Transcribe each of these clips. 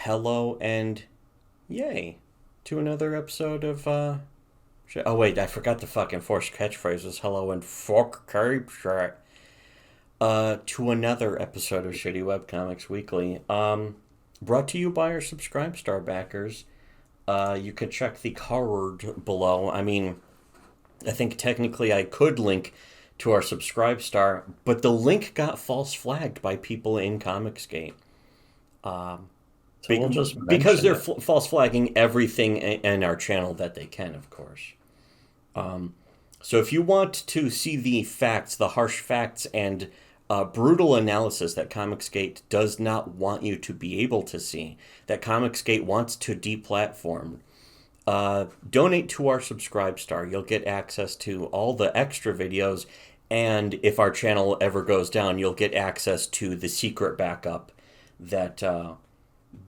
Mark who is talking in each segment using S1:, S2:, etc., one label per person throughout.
S1: hello and yay to another episode of oh wait, I forgot the fucking forced catchphrases. Hello and fuck to another episode of Shittywebcomics Weekly. Brought to you by our Subscribe Star backers. You can check the card below. I mean, I think technically I could link to our Subscribe Star, but the link got false flagged by people in Comicsgate.
S2: So we'll just
S1: Because
S2: mention
S1: they're
S2: it.
S1: false flagging everything in our channel that they can, of course. So if you want to see the facts, the harsh facts, and brutal analysis that Comicsgate does not want you to be able to see, that Comicsgate wants to deplatform, donate to our Subscribe Star. You'll get access to all the extra videos, and if our channel ever goes down, you'll get access to the secret backup that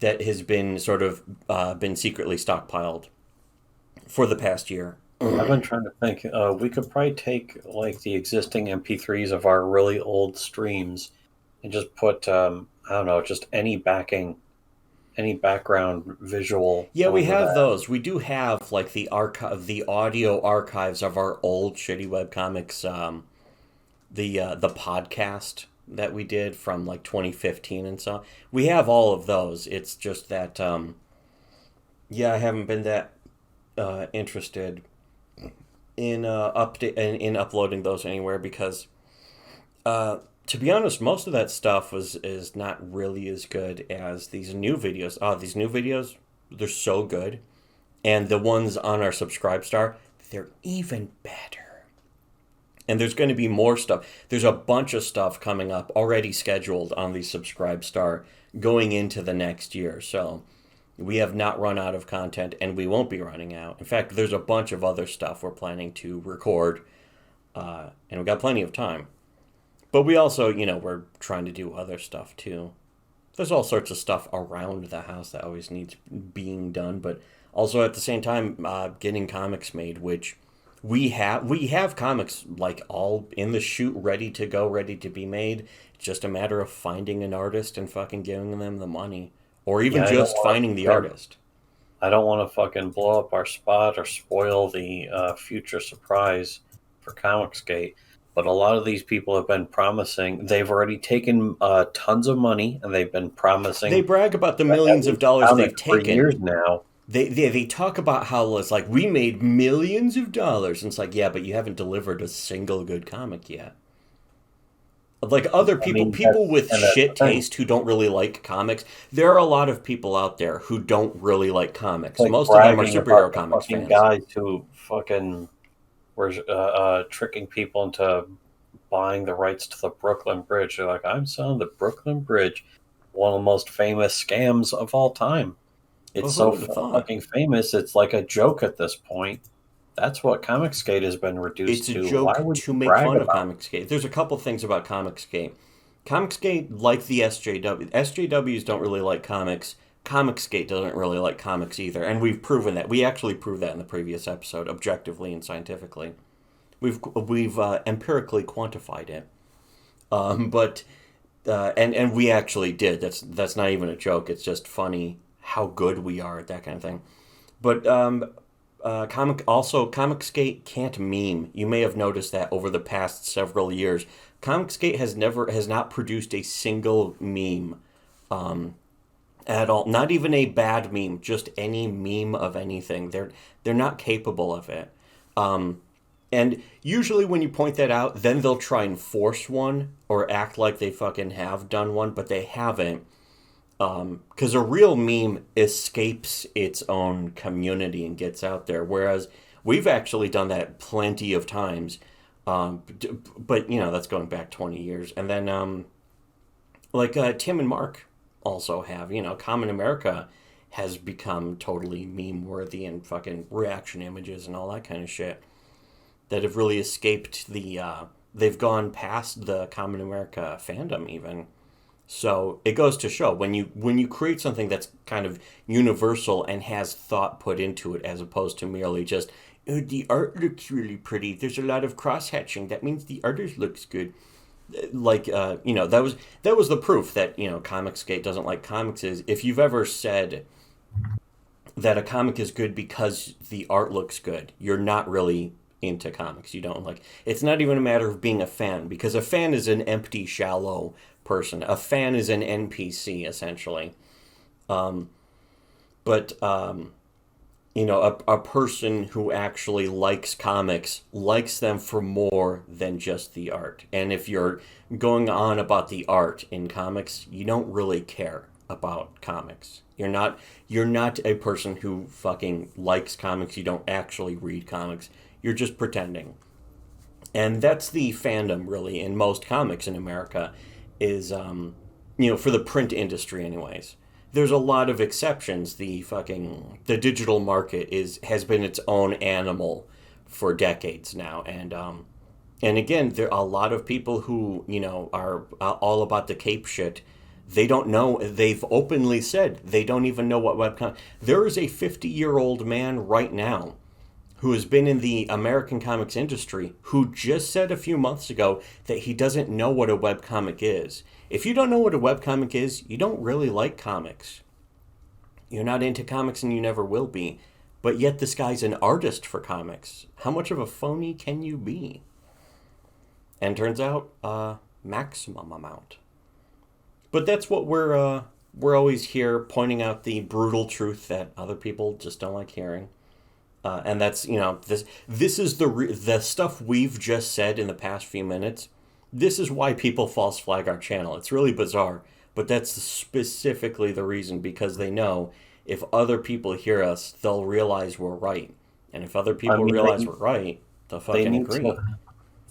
S1: that has been sort of been secretly stockpiled for the past year.
S2: I've been trying to think. We could probably take like the existing MP3s of our really old streams and just put I don't know, just any background visual
S1: Yeah, we
S2: over
S1: have
S2: that.
S1: those. We do have like the audio archives of our old shitty webcomics, the podcast that we did from like 2015 and so. We have all of those. It's just that yeah, I haven't been that interested in in uploading those anywhere because to be honest, most of that stuff is not really as good as these new videos. Oh, these new videos, they're so good. And the ones on our Subscribe Star, they're even better. And there's going to be more stuff. There's a bunch of stuff coming up already scheduled on the Subscribe Star going into the next year. So we have not run out of content and we won't be running out. In fact, there's a bunch of other stuff we're planning to record, and we've got plenty of time. But we also, we're trying to do other stuff too. There's all sorts of stuff around the house that always needs being done, but also at the same time, getting comics made, which we have comics like all in the chute, ready to go, ready to be made. It's just a matter of finding an artist and fucking giving them the money, or even
S2: Yeah, I don't
S1: just
S2: want
S1: finding
S2: to
S1: the
S2: fucking
S1: artist.
S2: I don't want to fucking blow up our spot or spoil the future surprise for Comicsgate. But a lot of these people have been promising. They've already taken tons of money, and they've been
S1: They
S2: promising
S1: brag about the
S2: at
S1: millions of
S2: least
S1: dollars they've
S2: comics for
S1: taken.
S2: years now.
S1: They talk about how it's like we made millions of dollars, and it's like, yeah, but you haven't delivered a single good comic yet. Like other
S2: I
S1: people,
S2: mean,
S1: people with
S2: that's
S1: shit
S2: the thing.
S1: taste who don't really like comics. There are a lot of people out there who don't really like comics.
S2: Like
S1: Most of them are
S2: bragging
S1: superhero
S2: about the
S1: comics
S2: fucking
S1: fans.
S2: guys who fucking were tricking people into buying the rights to the Brooklyn Bridge. They're like, I'm selling the Brooklyn Bridge, one of the most famous scams of all time.
S1: Well,
S2: It's
S1: who
S2: so
S1: would have thought?
S2: fucking famous, it's like a joke at this point. That's what Comicsgate has been
S1: It's
S2: reduced
S1: a
S2: to. Why
S1: joke
S2: would
S1: to
S2: you
S1: make
S2: brag
S1: fun of
S2: about it?
S1: Comicsgate. There's a couple things about Comicsgate. Comicsgate, like the SJW, SJWs don't really like comics. Comicsgate doesn't really like comics either, and we've proven that. We actually proved that in the previous episode, objectively and scientifically. We've empirically quantified it. But and we actually did. That's not even a joke. It's just funny how good we are at that kind of thing. But Comicsgate can't meme. You may have noticed that over the past several years, Comicsgate has not produced a single meme at all. Not even a bad meme, just any meme of anything. They're not capable of it. And usually when you point that out, then they'll try and force one or act like they fucking have done one, but they haven't. Because a real meme escapes its own community and gets out there, whereas we've actually done that plenty of times. But that's going back 20 years. And then like Tim and Mark also have. Common America has become totally meme worthy and fucking reaction images and all that kind of shit that have really escaped the. They've gone past the Common America fandom even. So it goes to show when you create something that's kind of universal and has thought put into it, as opposed to merely just oh, the art looks really pretty. There's a lot of cross hatching. That means the artist looks good. like that was the proof that Comicsgate doesn't like comics. Is if you've ever said that a comic is good because the art looks good, you're not really into comics. You don't like. It's not even a matter of being a fan, because a fan is an empty, shallow person. A fan is an NPC essentially. But a person who actually likes comics likes them for more than just the art. And if you're going on about the art in comics, you don't really care about comics. You're not a person who fucking likes comics. You don't actually read comics. You're just pretending. And that's the fandom really in most comics in America is for the print industry anyways. There's a lot of exceptions. The digital market has been its own animal for decades now, and again, there are a lot of people who are all about the cape shit. They don't know. They've openly said they don't even know what webcomic. There is a 50-year-old man right now who has been in the American comics industry, who just said a few months ago that he doesn't know what a webcomic is. If you don't know what a webcomic is, you don't really like comics. You're not into comics and you never will be. But yet this guy's an artist for comics. How much of a phony can you be? And turns out, maximum amount. But that's what we're always here pointing out, the brutal truth that other people just don't like hearing. And that's this is the stuff we've just said in the past few minutes. This is why people false flag our channel. It's really bizarre, but that's specifically the reason, because they know if other people hear us, they'll realize we're right, and if other people realize we're right, they'll fucking agree.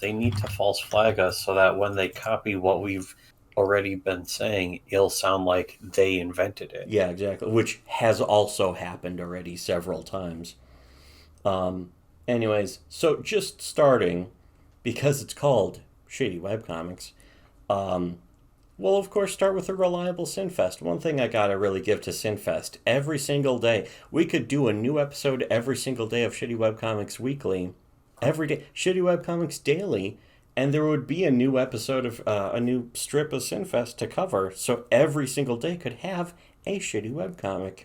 S2: They need to false flag us so that when they copy what we've already been saying, it'll sound like they invented it.
S1: Yeah, exactly. Which has also happened already several times. Anyways, so just starting, because it's called Shitty Webcomics, we'll of course start with a reliable Sinfest. One thing I gotta really give to Sinfest, every single day, we could do a new episode every single day of Shitty Webcomics Weekly, every day, Shitty Webcomics Daily, and there would be a new episode of a new strip of Sinfest to cover, so every single day could have a Shitty Webcomic.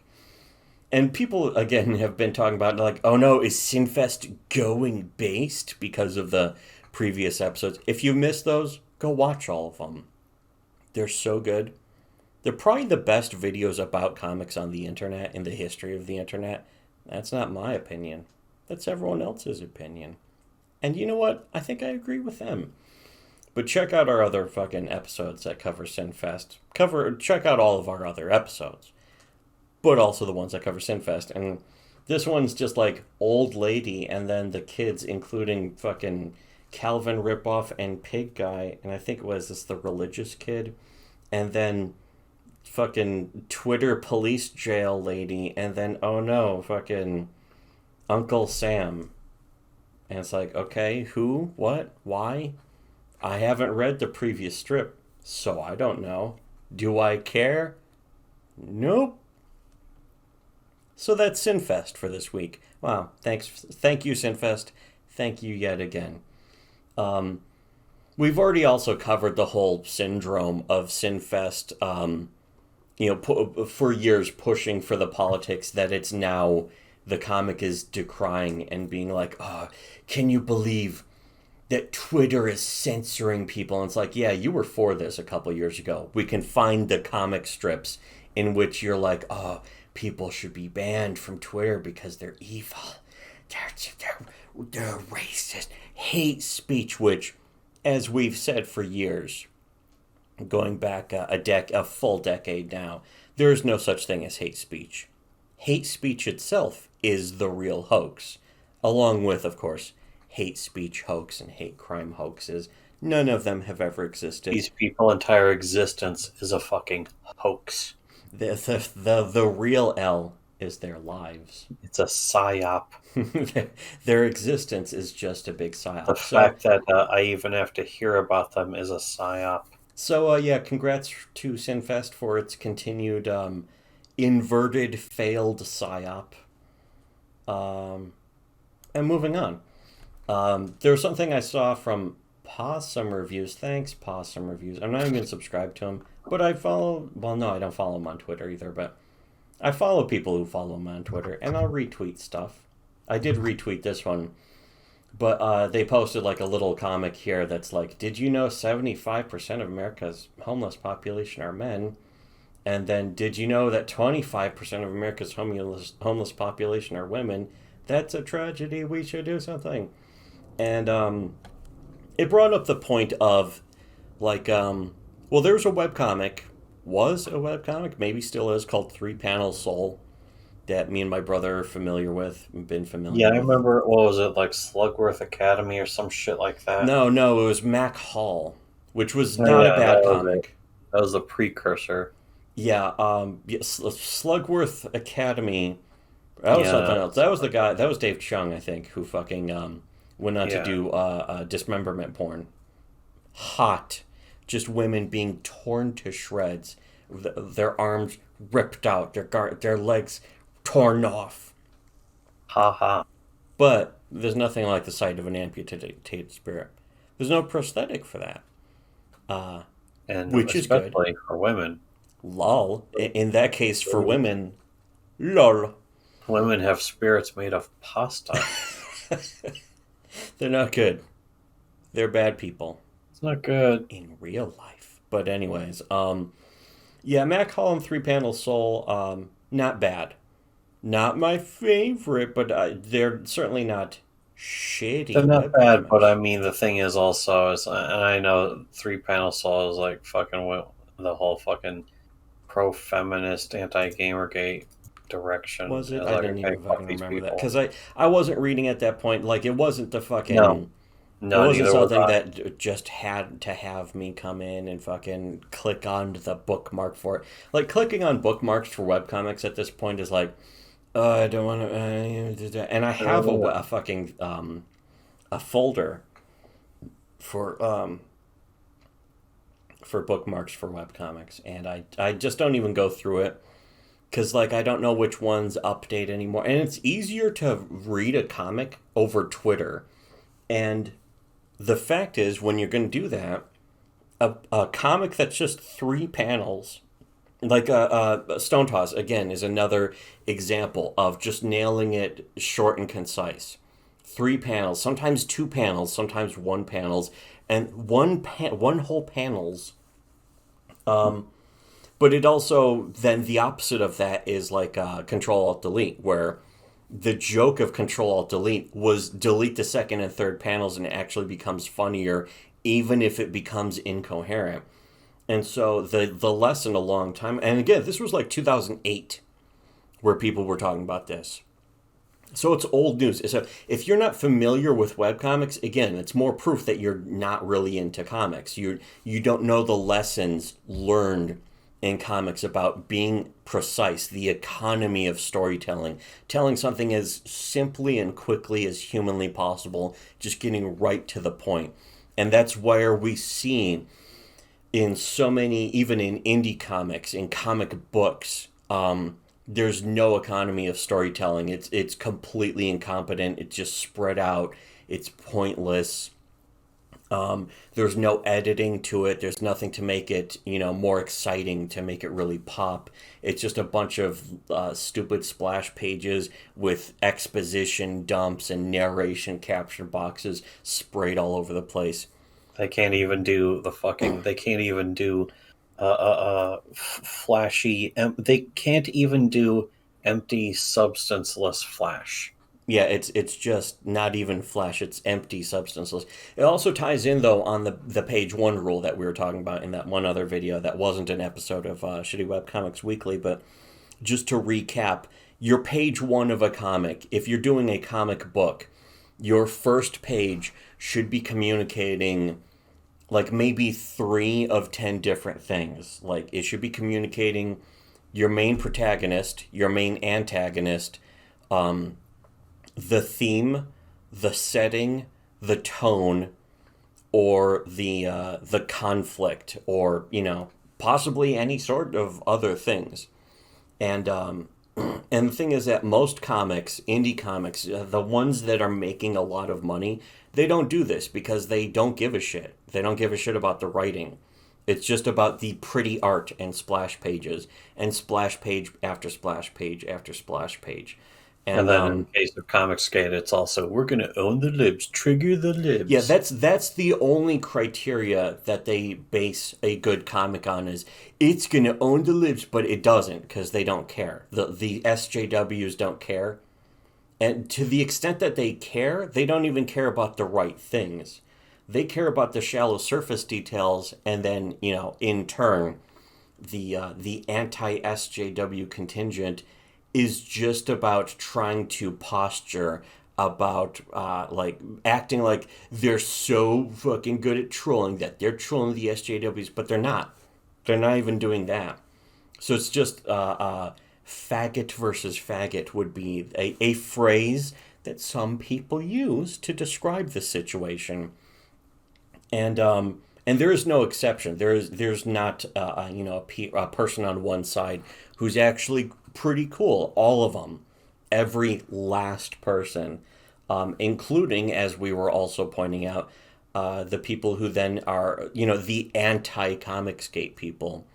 S1: And people, again, have been talking about, like, oh no, is Sinfest going based because of the previous episodes? If you missed those, go watch all of them. They're so good. They're probably the best videos about comics on the internet in the history of the internet. That's not my opinion. That's everyone else's opinion. And you know what? I think I agree with them. But check out our other fucking episodes that cover Sinfest. Check out all of our other episodes, but also the ones that cover Sinfest. And this one's just like old lady and then the kids, including fucking Calvin Ripoff and Pig Guy, and I think it was this the religious kid, and then fucking Twitter police jail lady, and then oh no, fucking Uncle Sam. And it's like, okay, who, what, why? I haven't read the previous strip, so I don't know. Do I care? Nope. So that's Sinfest for this week. Wow, thank you, Sinfest. Thank you yet again. We've already also covered the whole syndrome of Sinfest, for years pushing for the politics that it's now the comic is decrying and being like, oh, can you believe that Twitter is censoring people? And it's like, yeah, you were for this a couple years ago. We can find the comic strips in which you're like, oh, people should be banned from Twitter because they're evil. They're racist. Hate speech, which, as we've said for years, going back a full decade now, there is no such thing as hate speech. Hate speech itself is the real hoax, along with, of course, hate speech hoax and hate crime hoaxes. None of them have ever existed.
S2: These people's entire existence is a fucking hoax.
S1: The real L is their lives.
S2: It's a psyop.
S1: Their existence is just a big psyop.
S2: The fact that I even have to hear about them is a psyop.
S1: So, yeah, congrats to Sinfest for its continued inverted, failed psyop. And moving on. There was something I saw from Possum Reviews. Thanks, Possum Reviews. I'm not even subscribed to him, but I follow. Well, no, I don't follow him on Twitter either, but I follow people who follow him on Twitter, and I'll retweet stuff. I did retweet this one, but they posted like a little comic here that's like, did you know 75% of America's homeless population are men? And then, did you know that 25% of America's homeless population are women? That's a tragedy. We should do something. And it brought up the point of, like, well, there's a webcomic, was a webcomic, maybe still is, called Three Panel Soul, that me and my brother are familiar with, been familiar
S2: Yeah, I
S1: with.
S2: remember, what was it, like Slugworth Academy or some shit like that?
S1: No, it was Mac Hall, which was
S2: Oh,
S1: not a
S2: yeah,
S1: bad comic.
S2: that was the precursor.
S1: Yeah, Slugworth Academy. That was something else. That was the guy. That was Dave Chung, I think, who fucking went on to do dismemberment porn. Hot, just women being torn to shreds, their arms ripped out, their legs torn off.
S2: Ha ha.
S1: But there's nothing like the sight of an amputated spirit. There's no prosthetic for that.
S2: And
S1: which is good.
S2: Especially for women.
S1: Lol. In that case, for women, lol.
S2: Women have spirits made of pasta.
S1: They're not good. They're bad people.
S2: It's not good.
S1: In real life. But anyways, yeah, Mac Hall and Three Panel Soul, not bad. Not my favorite, but they're certainly not shitty.
S2: They're not bad, but I mean, the thing is also, and I know Three Panel Soul is like fucking the whole fucking pro-feminist, anti-Gamergate direction.
S1: Was it?
S2: I
S1: didn't even fucking remember that. Because I wasn't reading at that point. Like, it wasn't the fucking... No, it wasn't something that just had to have me come in and fucking click on the bookmark for it. Like, clicking on bookmarks for webcomics at this point is like, I don't want to... and I have a fucking... a folder for bookmarks for webcomics, and I just don't even go through it. Because, like, I don't know which ones update anymore. And it's easier to read a comic over Twitter. And the fact is, when you're going to do that, a comic that's just 3 panels, like Stone Toss, again, is another example of just nailing it short and concise. 3 panels, sometimes 2 panels, sometimes 1 panels, and one whole panels... But it also, then the opposite of that is like Control-Alt-Delete, where the joke of Control-Alt-Delete was delete the second and third panels and it actually becomes funnier, even if it becomes incoherent. And so the lesson a long time, and again, this was like 2008, where people were talking about this. So it's old news. So if you're not familiar with webcomics, again, it's more proof that you're not really into comics. You don't know the lessons learned in comics about being precise, the economy of storytelling, telling something as simply and quickly as humanly possible, just getting right to the point. And that's where we see in so many, even in indie comics, in comic books, there's no economy of storytelling. It's completely incompetent. It's just spread out. It's pointless. There's no editing to it. There's nothing to make it, more exciting, to make it really pop. It's just a bunch of stupid splash pages with exposition dumps and narration capture boxes sprayed all over the place.
S2: They can't even do flashy. They can't even do empty, substanceless flash.
S1: Yeah, it's just not even flesh. It's empty, substanceless. It also ties in, though, on the page 1 rule that we were talking about in that one other video that wasn't an episode of Shittywebcomics Weekly. But just to recap, your page 1 of a comic, if you're doing a comic book, your first page should be communicating like maybe 3 of 10 different things. Like, it should be communicating your main protagonist, your main antagonist, the theme, the setting, the tone, or the conflict, or possibly any sort of other things. And And the thing is that most comics, indie comics, the ones that are making a lot of money, they don't do this because they don't give a shit. They don't give a shit about the writing. It's just about the pretty art and splash pages and splash page after splash page after splash page.
S2: And
S1: And
S2: then in case of Comicsgate, it's also we're going to own the libs, trigger the
S1: yeah,
S2: libs.
S1: that's the only criteria that they base a good comic on is it's gonna own the libs, but it doesn't because they don't care. The SJWs don't care, and to the extent that they care, they don't even care about the right things. They care about the shallow surface details, and then in turn, the anti SJW contingent is just about trying to posture about like acting like they're so fucking good at trolling that they're trolling the SJWs, but they're not. They're not even doing that. So it's just faggot versus faggot would be a phrase that some people use to describe the situation, and there is no exception. There's not a person on one side who's actually pretty cool. All of them, every last person, including, as we were also pointing out, the people who then are the anti-Comicsgate people.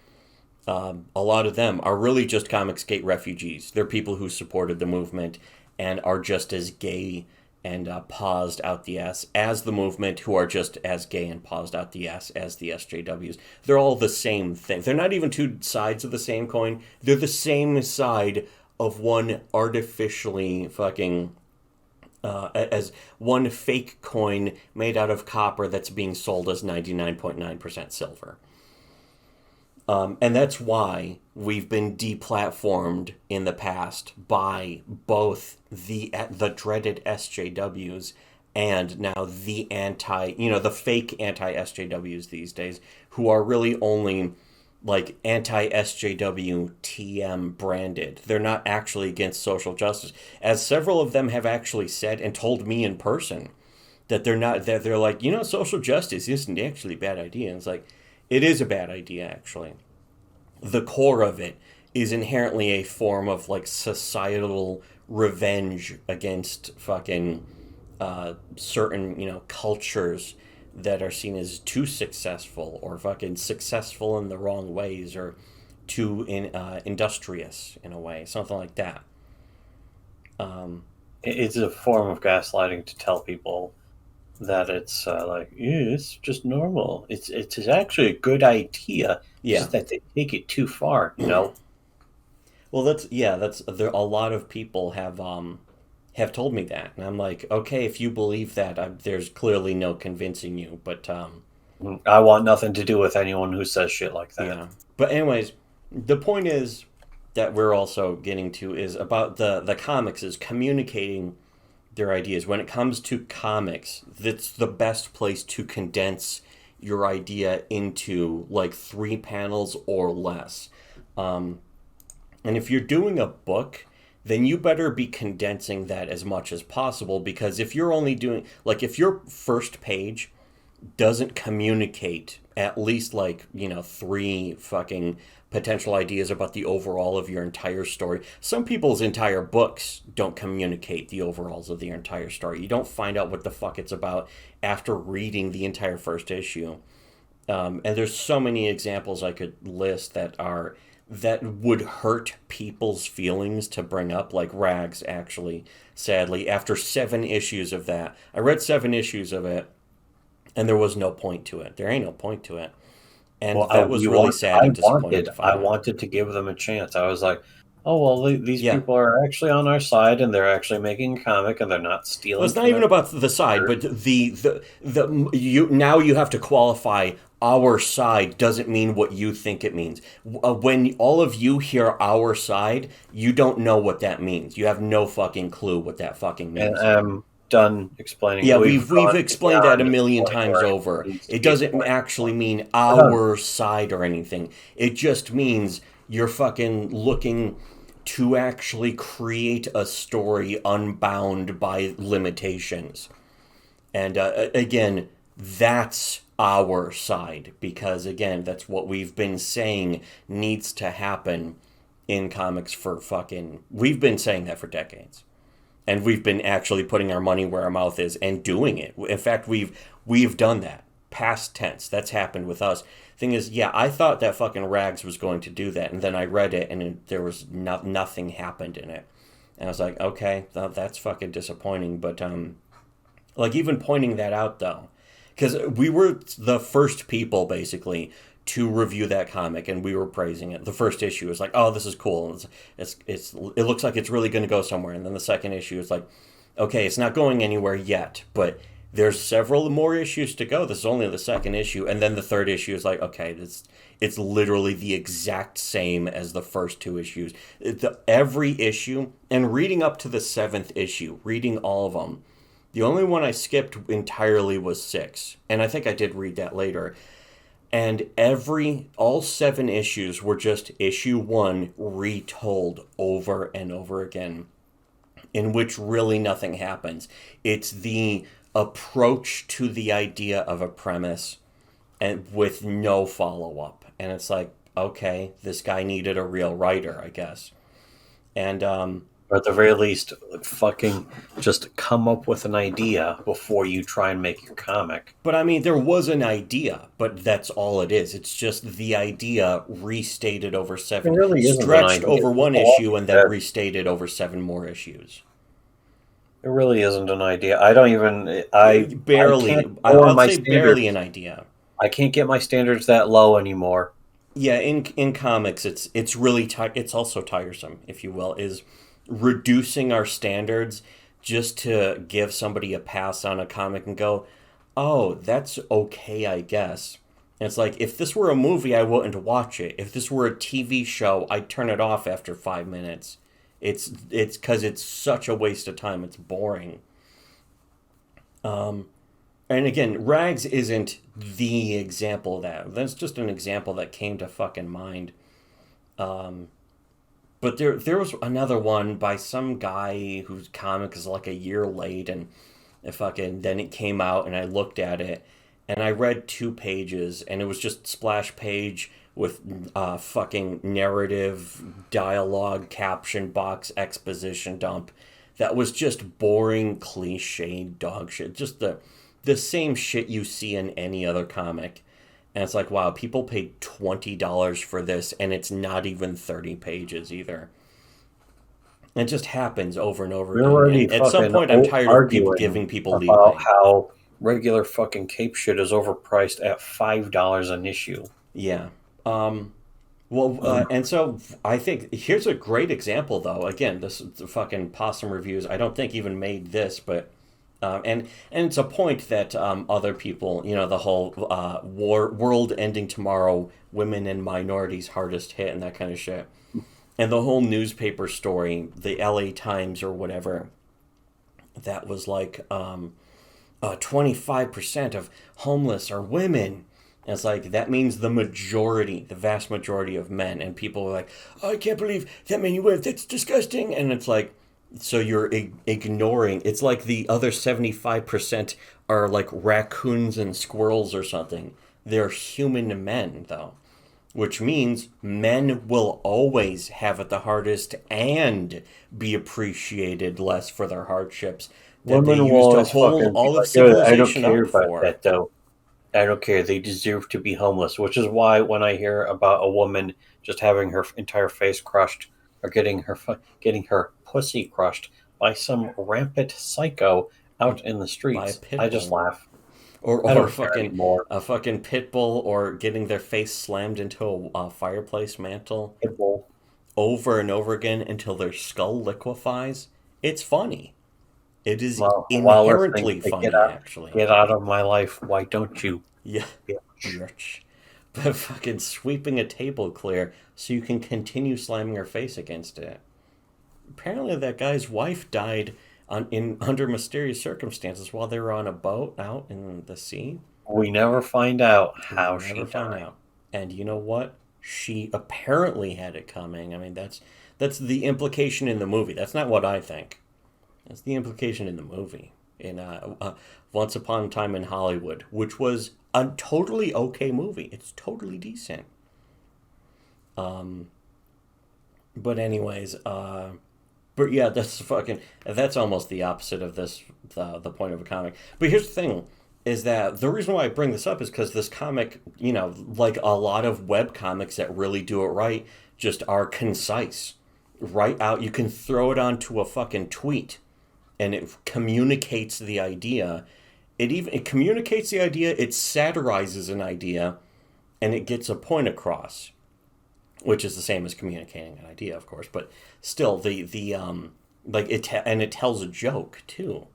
S1: A lot of them are really just Comicsgate refugees. They're people who supported the movement and are just as gay and paused out the ass as the movement, who are just as gay and paused out the ass as the SJWs. They're all the same thing. They're not even two sides of the same coin. They're the same side of one artificially fucking as one fake coin made out of copper that's being sold as 99.9% silver. And that's why we've been deplatformed in the past by both the dreaded SJWs and now the fake anti SJWs these days, who are really only like anti SJW TM branded. They're not actually against social justice, as several of them have actually said and told me in person that they're not. That they're like, social justice isn't actually a bad idea. And it's like, it is a bad idea, actually. The core of it is inherently a form of like societal revenge against fucking certain cultures that are seen as too successful or fucking successful in the wrong ways or too industrious in a way, something like that.
S2: It's a form of gaslighting to tell people that it's like, yeah, it's just normal. It's actually a good idea. It's
S1: Yeah.
S2: just that they take it too far.
S1: Well, that's there. A lot of people have told me that, and I'm like, okay, if you believe that, there's clearly no convincing you. But
S2: I want nothing to do with anyone who says shit like that.
S1: yeah. But anyways, the point is that we're also getting to is about the comics is communicating their ideas. When it comes to comics, that's the best place to condense your idea into like 3 panels or less. Um, and if you're doing a book, then you better be condensing that as much as possible, because if you're only doing like if your first page doesn't communicate at least like 3 fucking potential ideas about the overall of your entire story. Some people's entire books don't communicate the overalls of the entire story. You don't find out what the fuck it's about after reading the entire first issue. And there's so many examples I could list that would hurt people's feelings to bring up, like Rags actually, sadly, after 7 issues of that. I read 7 issues of it, and there was no point to it. There ain't no point to it. And
S2: Well,
S1: that was really sad and disappointing to
S2: I
S1: find out.
S2: wanted to give them a chance. I was like, oh well, these
S1: Yeah.
S2: people are actually on our side, and they're actually making a comic, and they're not
S1: Well,
S2: stealing
S1: it's not
S2: from
S1: even
S2: their
S1: about the side, but the you now you have to qualify our side doesn't mean what you think it means. When all of you hear our side, you don't know what that means. You have no fucking clue what that fucking
S2: And
S1: means.
S2: I'm done explaining.
S1: Yeah,
S2: We've
S1: we've
S2: gone
S1: explained that
S2: beyond
S1: a
S2: the
S1: million
S2: point
S1: times
S2: where it
S1: over.
S2: needs to
S1: It
S2: be
S1: doesn't
S2: explained.
S1: actually mean
S2: We're done.
S1: our side or anything. It just means you're fucking looking to actually create a story unbound by limitations. And again, that's our side because again, that's what we've been saying needs to happen in comics for fucking... We've been saying that for decades. And we've been actually putting our money where our mouth is and doing it. In fact, we've done that. Past tense. That's happened with us. Thing is, yeah, I thought that fucking Rags was going to do that, and then I read it, and there was nothing happened in it. And I was like, okay, that's fucking disappointing. But, like, even pointing that out, though, because we were the first people, basically, to review that comic, and we were praising it. The first issue was like, oh, this is cool. It looks like it's really going to go somewhere. And then the second issue is like, okay, it's not going anywhere yet, but there's several more issues to go. This is only the second issue. And then the third issue is like, okay, it's literally the exact same as the first two issues. Every issue, and reading up to the seventh issue, reading all of them, the only one I skipped entirely was 6. And I think I did read that later. And all 7 issues were just issue 1 retold over and over again, in which really nothing happens. It's the approach to the idea of a premise and with no follow-up. And it's like, okay, this guy needed a real writer, I guess. And
S2: or at the very least, fucking just come up with an idea before you try and make your comic.
S1: But I mean, there was an idea, but that's all it is. It's just the idea restated over 7,
S2: really
S1: stretched over 1 issue and then restated over 7 more issues.
S2: It really isn't an idea. I don't even. I
S1: I'll say barely an idea.
S2: I can't get my standards that low anymore.
S1: Yeah, in comics, it's really it's also tiresome, if you will, is reducing our standards just to give somebody a pass on a comic and go, oh, that's okay, I guess. And it's like, if this were a movie, I wouldn't watch it. If this were a TV show, I'd turn it off after 5 minutes. It's because it's such a waste of time. It's boring. And again, Rags isn't the example of that. That's just an example that came to fucking mind. But there was another one by some guy whose comic is like a year late, and then it came out, and I looked at it, and I read 2 pages, and it was just splash page with fucking narrative, dialogue, caption box, exposition dump. That was just boring, cliched dog shit. Just the same shit you see in any other comic. And it's like, wow, people paid $20 for this, and it's not even 30 pages either. It just happens over and over again. And at some point, I'm tired of people giving people leeway.
S2: About how regular fucking cape shit is overpriced at $5 an issue.
S1: Yeah. And so I think here's a great example, though. Again, this the fucking Possum Reviews, I don't think even made this, but and it's a point that other people, the whole world ending tomorrow, women and minorities hardest hit, and that kind of shit, and the whole newspaper story, the LA Times or whatever, that was like 25% of homeless are women. And it's like, that means the vast majority of men. And people are like, oh, I can't believe that many women, that's disgusting. And it's like, so you're ignoring, it's like the other 75% are like raccoons and squirrels or something. They're human men, though. Which means men will always have it the hardest and be appreciated less for their hardships. That
S2: Women
S1: they used to hold all of civilization up for.
S2: That, though. I don't care. They deserve to be homeless, which is why when I hear about a woman just having her entire face crushed or getting her pussy crushed by some rampant psycho out in the streets, I just laugh.
S1: Or a fucking pit bull, or getting their face slammed into a fireplace mantle
S2: Pit bull.
S1: over and over again until their skull liquefies. It's funny. It is inherently funny, actually.
S2: Get out of my life. Why don't you?
S1: Yeah. But fucking sweeping a table clear so you can continue slamming her face against it. Apparently that guy's wife died under mysterious circumstances while they were on a boat out in the sea.
S2: We never find out how she died.
S1: And you know what? She apparently had it coming. I mean, that's the implication in the movie. That's not what I think. That's the implication in the movie. In Once Upon a Time in Hollywood, which was a totally okay movie. It's totally decent. But anyways, but yeah, that's almost the opposite of this, the point of a comic. But here's the thing, is that the reason why I bring this up is because this comic, like a lot of web comics that really do it right, just are concise. Right out, you can throw it onto a fucking tweet, and it communicates the idea. It communicates the idea. It satirizes an idea, and it gets a point across, which is the same as communicating an idea, of course. But still, and it tells a joke too.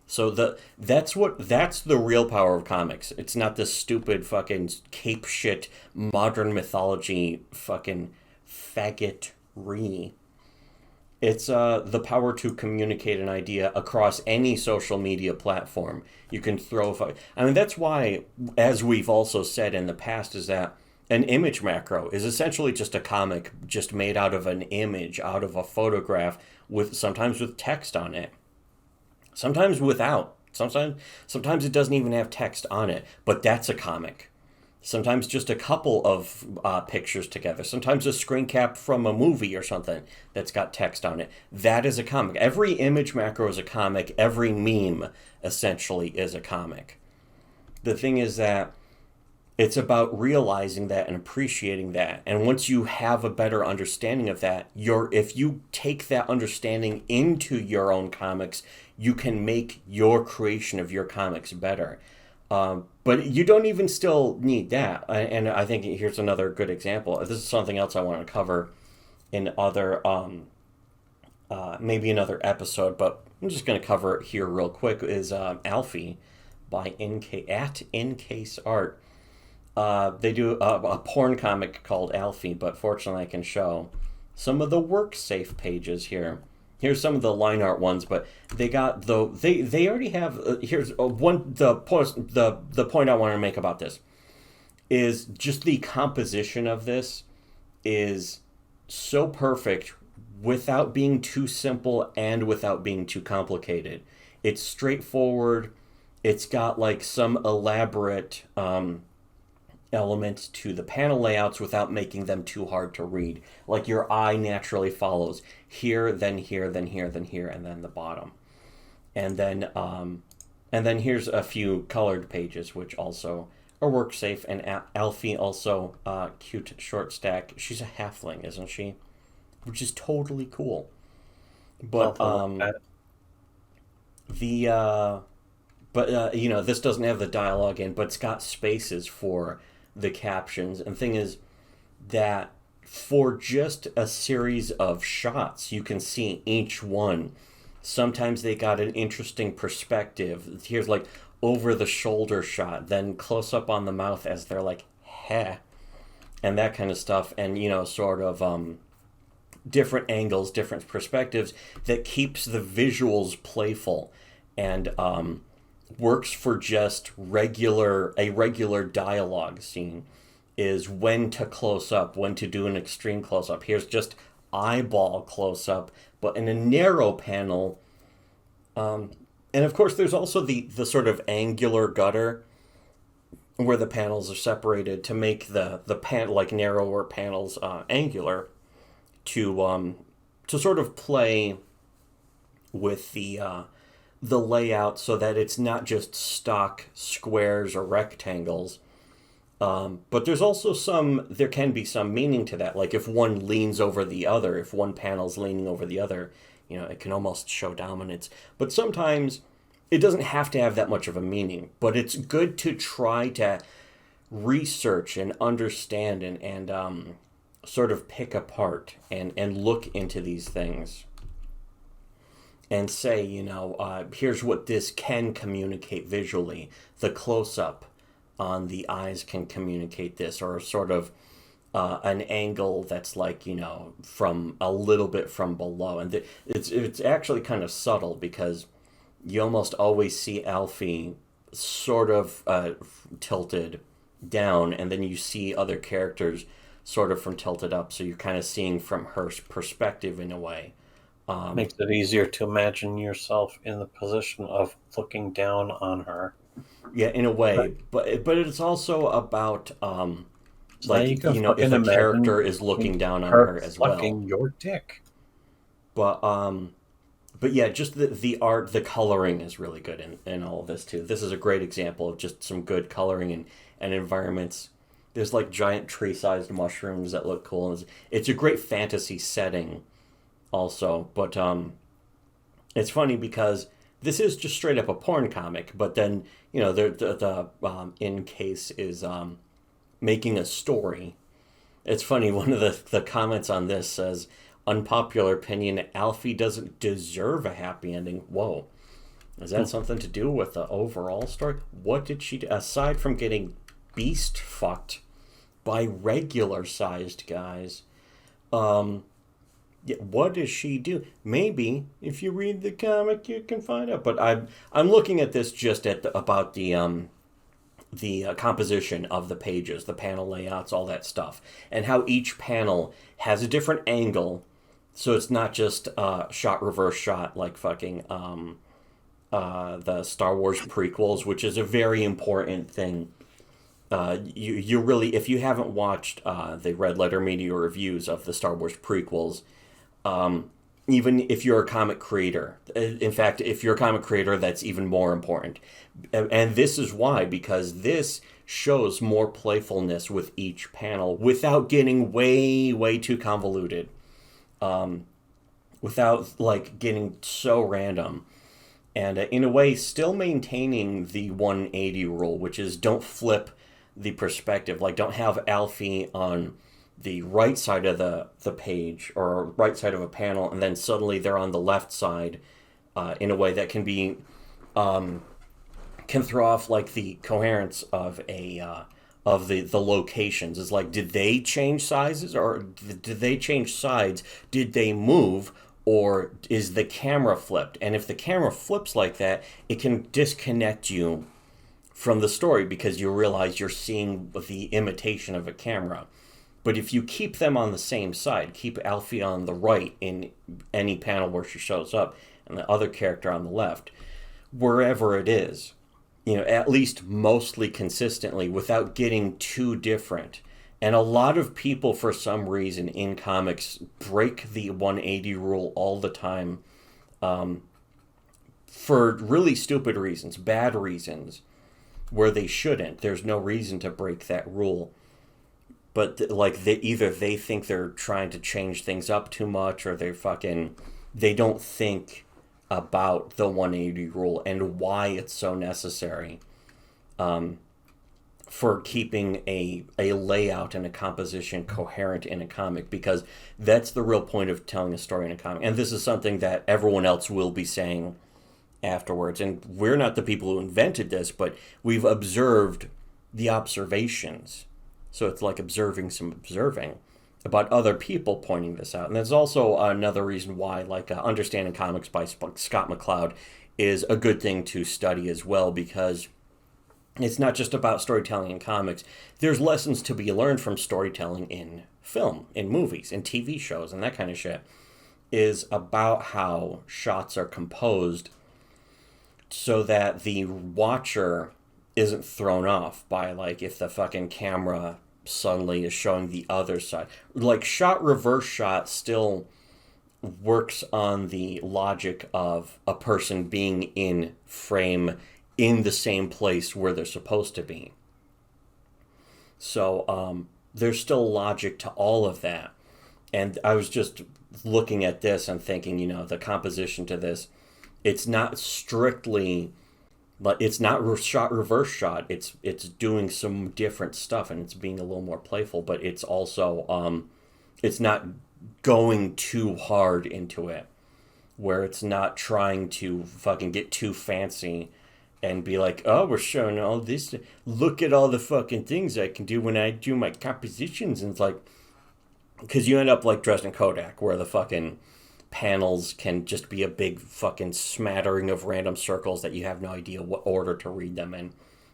S1: So that's the real power of comics. It's not this stupid fucking cape shit modern mythology fucking faggotry. It's the power to communicate an idea across any social media platform. You can I mean, that's why, as we've also said in the past, is that an image macro is essentially just a comic just made out of an image, out of a photograph, with sometimes with text on it, sometimes without. Sometimes it doesn't even have text on it, but that's a comic. Sometimes just a couple of pictures together. Sometimes a screen cap from a movie or something that's got text on it. That is a comic. Every image macro is a comic. Every meme essentially is a comic. The thing is that it's about realizing that and appreciating that. And once you have a better understanding of that, if you take that understanding into your own comics, you can make your creation of your comics better. But you don't even still need that. And I think here's another good example. This is something else I want to cover in maybe another episode, but I'm just going to cover it here real quick. Is Alfie by Incase Art. They do a porn comic called Alfie, but fortunately I can show some of the work safe pages here. Here's some of the line art ones, but they already have. Here's the point I want to make about this is just the composition of this is so perfect without being too simple and without being too complicated. It's straightforward. It's got like some elaborate elements to the panel layouts without making them too hard to read. Like your eye naturally follows here, then here, then here, then here, and then the bottom. And then here's a few colored pages, which also are work safe. And Alfie also cute short stack. She's a halfling, isn't she? Which is totally cool. But this doesn't have the dialogue in, but it's got spaces for the captions. And the thing is that for just a series of shots, you can see each one. Sometimes they got an interesting perspective. Here's like over the shoulder shot, then close up on the mouth as they're like, heh, and that kind of stuff. And, sort of different angles, different perspectives that keeps the visuals playful and works for just a regular dialogue scene. Is when to close up, when to do an extreme close up. Here's just eyeball close up, but in a narrow panel. And of course there's also the sort of angular gutter where the panels are separated to make the like narrower panels angular to sort of play with the layout so that it's not just stock squares or rectangles. But there's also there can be some meaning to that. Like if one leans over the other, if one panel's leaning over the other, it can almost show dominance. But sometimes it doesn't have to have that much of a meaning. But it's good to try to research and understand and sort of pick apart and look into these things. And say, here's what this can communicate visually. The close-up on the eyes can communicate this, or sort of an angle that's like, from a little bit from below. And it's actually kind of subtle because you almost always see Alfie sort of tilted down, and then you see other characters sort of from tilted up. So you're kind of seeing from her perspective in a way.
S2: Makes it easier to imagine yourself in the position of looking down on her.
S1: Yeah, in a way, but it's also about
S2: So now you can
S1: if
S2: fucking
S1: a character
S2: imagine
S1: is looking down on
S2: her
S1: her as well.
S2: fucking your dick.
S1: But yeah, just the art, the coloring is really good in all of this too. This is a great example of just some good coloring and environments. There's like giant tree-sized mushrooms that look cool. It's a great fantasy setting also, but it's funny because this is just straight up a porn comic, but then, the in case is making a story. It's funny, one of the comments on this says, unpopular opinion, Alfie doesn't deserve a happy ending. Whoa. Is that something to do with the overall story? What did she do? Aside from getting beast fucked by regular sized guys, yeah, what does she do? Maybe if you read the comic, you can find out. But I'm looking at this just about the composition of the pages, the panel layouts, all that stuff, and how each panel has a different angle. So it's not just shot reverse shot like fucking the Star Wars prequels, which is a very important thing. You really, if you haven't watched the Red Letter Media reviews of the Star Wars prequels, even if you're a comic creator, in fact, if you're a comic creator, that's even more important. And this is why, because this shows more playfulness with each panel without getting way too convoluted. Without like getting so random, and in a way still maintaining the 180 rule, which is don't flip the perspective. Like, don't have Alfie on the right side of the page or right side of a panel and then suddenly they're on the left side, in a way that can be can throw off like the coherence of the locations. Is like, did they change sizes, or did they change sides? Did they move, or is the camera flipped? And if the camera flips like that, it can disconnect you from the story because you realize you're seeing the imitation of a camera. But if you keep them on the same side, keep Alfie on the right in any panel where she shows up and the other character on the left, wherever it is, at least mostly consistently without getting too different. And a lot of people, for some reason, in comics break the 180 rule all the time, for really stupid reasons, bad reasons, where they shouldn't. There's no reason to break that rule. But either they think they're trying to change things up too much, or they don't think about the 180 rule and why it's so necessary for keeping a layout and a composition coherent in a comic, because that's the real point of telling a story in a comic. And this is something that everyone else will be saying afterwards. And we're not the people who invented this, but we've observed the observations. So it's like observing about other people pointing this out. And there's also another reason why, Understanding Comics by Scott McCloud is a good thing to study as well, because it's not just about storytelling in comics. There's lessons to be learned from storytelling in film, in movies, in TV shows, and that kind of shit. Is about how shots are composed so that the watcher isn't thrown off by, if the fucking camera suddenly is showing the other side. Shot reverse shot still works on the logic of a person being in frame in the same place where they're supposed to be. So there's still logic to all of that. And I was just looking at this and thinking, the composition to this, it's not strictly, but it's not shot reverse shot. It's doing some different stuff, and it's being a little more playful, but it's also it's not going too hard into it, where it's not trying to fucking get too fancy and be like, oh, we're showing all this. Look at all the fucking things I can do when I do my compositions. And it's like, because you end up like Dresden Kodak, where the fucking panels can just be a big fucking smattering of random circles that you have no idea what order to read them in.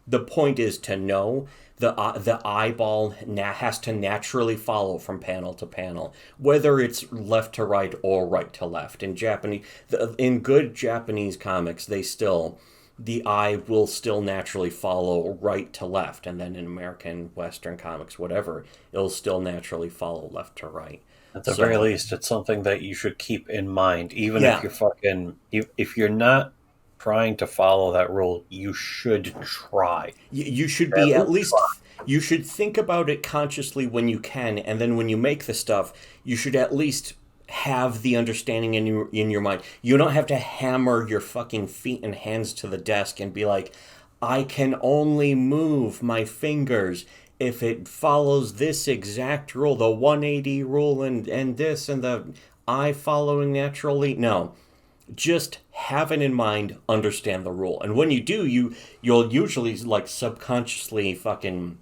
S1: The point is to know the eyeball has to naturally follow from panel to panel, whether it's left to right or right to left. In good Japanese comics, they still the eye will still naturally follow right to left, and then in American Western comics, whatever, it'll still naturally follow left to right.
S2: At the very
S1: So
S2: least, it's something that you should keep in mind, even if
S1: yeah,
S2: you're if you're not trying to follow that rule, you should try.
S1: you should
S2: At
S1: be at
S2: least
S1: least
S2: try.
S1: you should think about it consciously when you can, and then when you make the stuff, you should at least have the understanding in your mind. You don't have to hammer your fucking feet and hands to the desk and be like, I can only move my fingers if it follows this exact rule, the 180 rule, and this and the eye following naturally. No, just have it in mind, understand the rule, and when you do, you'll usually like subconsciously fucking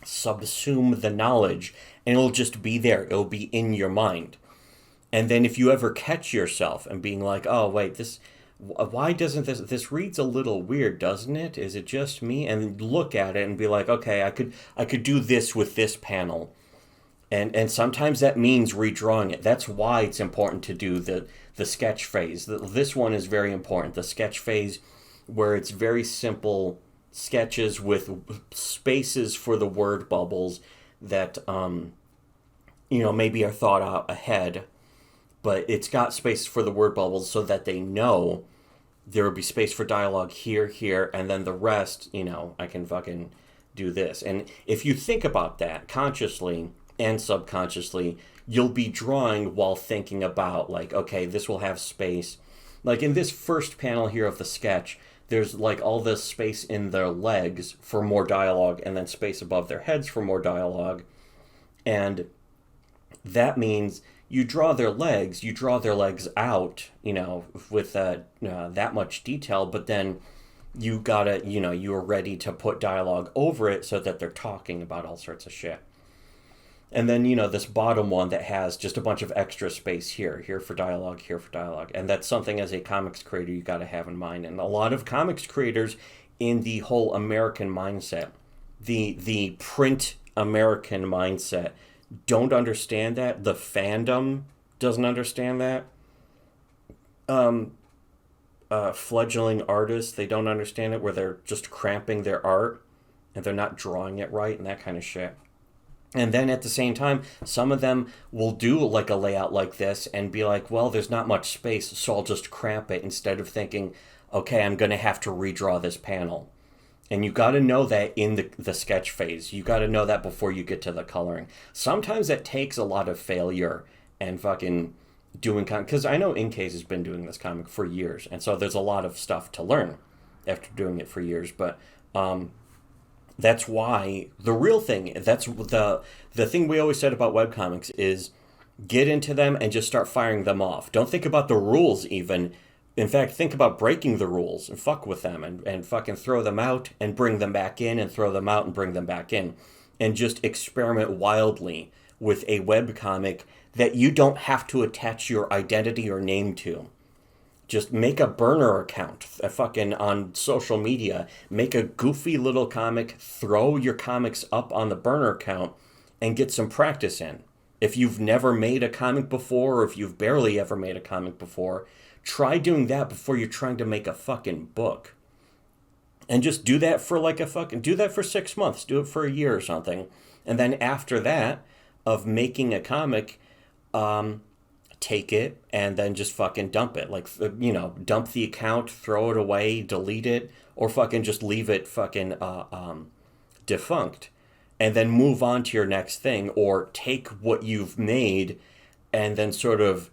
S1: subsume the knowledge, and it'll just be there. It'll be in your mind. And then if you ever catch yourself and being like, oh wait, this, why doesn't this reads a little weird, doesn't it? Is it just me? And look at it and be like, okay, I could do this with this panel. And sometimes that means redrawing it. That's why it's important to do the sketch phase. This one is very important. The sketch phase, where it's very simple sketches with spaces for the word bubbles that maybe are thought out ahead, but it's got space for the word bubbles so that they know there will be space for dialogue here, here, and then the rest, I can fucking do this. And if you think about that consciously and subconsciously, you'll be drawing while thinking about, like, okay, this will have space. Like in this first panel here of the sketch, there's like all this space in their legs for more dialogue, and then space above their heads for more dialogue. And that means you draw their legs out, with that much detail, but then you gotta, you're ready to put dialogue over it so that they're talking about all sorts of shit. And then, this bottom one that has just a bunch of extra space here for dialogue, here for dialogue. And that's something as a comics creator you got to have in mind. And a lot of comics creators in the whole American mindset, the print American mindset, don't understand that. The fandom doesn't understand that. Fledgling artists, they don't understand it, where they're just cramping their art and they're not drawing it right and that kind of shit. And then at the same time, some of them will do like a layout like this and be like, well, there's not much space, so I'll just cramp it, instead of thinking, okay, I'm going to have to redraw this panel. And you got to know that in the sketch phase. You got to know that before you get to the coloring. Sometimes that takes a lot of failure and fucking doing because I know Incase has been doing this comic for years, and so there's a lot of stuff to learn after doing it for years. But that's why the real thing, that's the thing we always said about webcomics, is get into them and just start firing them off. Don't think about the rules even. In fact, think about breaking the rules and fuck with them and fucking throw them out and bring them back in and throw them out and bring them back in. And just experiment wildly with a webcomic that you don't have to attach your identity or name to. Just make a burner account fucking on social media. Make a goofy little comic, throw your comics up on the burner account, and get some practice in. If you've never made a comic before, or if you've barely ever made a comic before, try doing that before you're trying to make a fucking book. And just do that for do that for 6 months. Do it for a year or something. And then after that, of making a comic, take it and then just fucking dump it. Like, dump the account, throw it away, delete it, or fucking just leave it fucking defunct. And then move on to your next thing, or take what you've made and then sort of,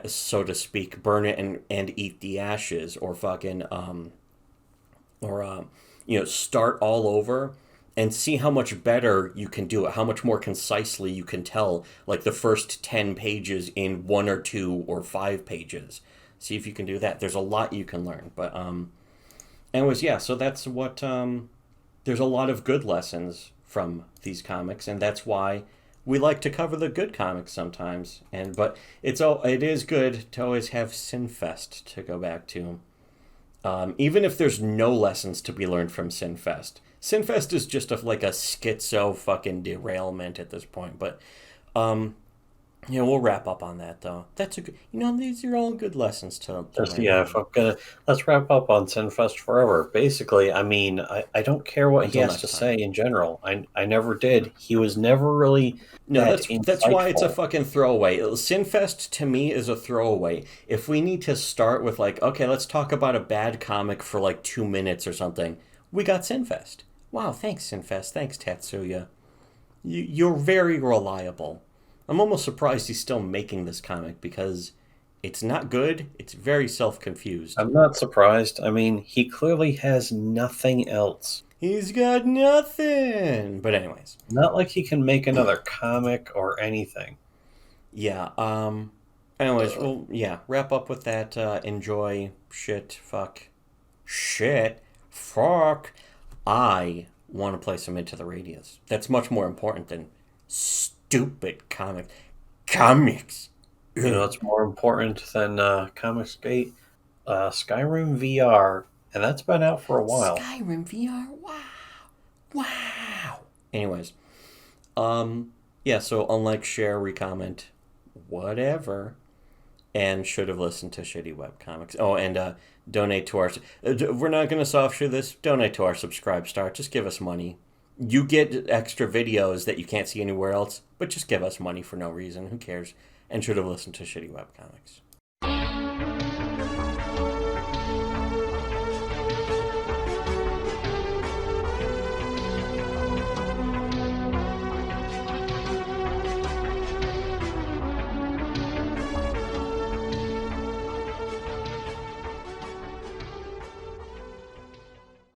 S1: so to speak, burn it and eat the ashes, or fucking, start all over and see how much better you can do it, how much more concisely you can tell, like, the first 10 pages in 1 or 2 or 5 pages. See if you can do that. There's a lot you can learn. But, anyways, yeah, so that's what, there's a lot of good lessons from these comics, and that's why we like to cover the good comics sometimes. But it is good to always have Sinfest to go back to. Even if there's no lessons to be learned from Sinfest. Sinfest is just like a schizo fucking derailment at this point. But Yeah, we'll wrap up on that though. That's a good. These are all good lessons to
S2: Just
S1: learn
S2: yeah, if
S1: from
S2: I'm gonna let's wrap up on Sinfest Forever. Basically, I mean, I don't care what he
S1: until
S2: has to
S1: next time.
S2: say in general. I never did. He was never really
S1: No,
S2: that
S1: that's why it's a
S2: insightful.
S1: fucking throwaway. Sinfest to me is a throwaway. If we need to start with like, okay, let's talk about a bad comic for like 2 minutes or something, we got Sinfest. Wow, thanks Sinfest. Thanks Tatsuya. You're very reliable. I'm almost surprised he's still making this comic because it's not good. It's very self-confused.
S2: I'm not surprised. I mean, he clearly has nothing else.
S1: He's got nothing. But anyways,
S2: Not like he can make another comic or anything.
S1: yeah. Anyways, well, yeah. Wrap up with that. Enjoy. Shit. Fuck. Shit. Fuck. I want to play some Into the Radius. That's much more important than stupid comics.
S2: You know,
S1: Ugh.
S2: it's more important than Comicsgate, Skyrim VR, and that's been out for a while.
S1: Skyrim VR. Wow. Wow. Anyways, yeah. So unlike share, recomment, whatever, and should have listened to Shitty Web Comics. Oh, and donate to our. We're not gonna soft shoe this. Donate to our Subscribe Star. Just give us money. You get extra videos that you can't see anywhere else, but just give us money for no reason. Who cares? And should have listened to Shitty Web Comics.